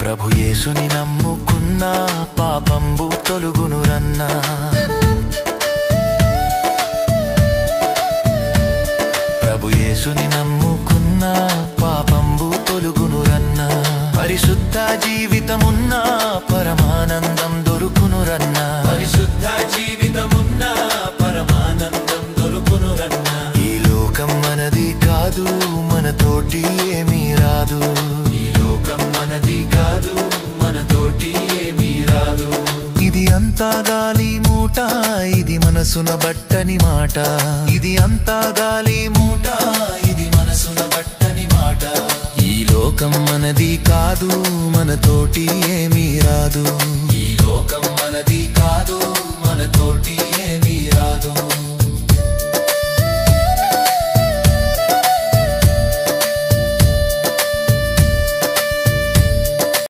ప్రభు యేసుని నమ్ముకున్న పాపంబు తొలుగునురన్నా. ప్రభు యేసుని నమ్ముకున్న పాపంబు తొలుగునురన్నా. పరిశుద్ధ జీవితమున్న పరమానందం దొరుకునురన్నా. పరిశుద్ధ జీవితమున్న పరమానందం దొరుకునురన్నా. ఈ లోకం మనది కాదు, మనతోటి ఏమీ రాదు. ఈ లోకం మనది కాదు, మనతోటి ఏమీ రాదు. ఇది అంతా గాలి మూట, ఇది మనసున బట్టని మాట. ఇది అంతా గాలి మూట, ఇది మనసున బట్టని మాట. ఈ లోకం మనది కాదు, మనతోటి ఏమీ రాదు. ఈ లోకం మనది కాదు, మనతోటి ఏమీ రాదు.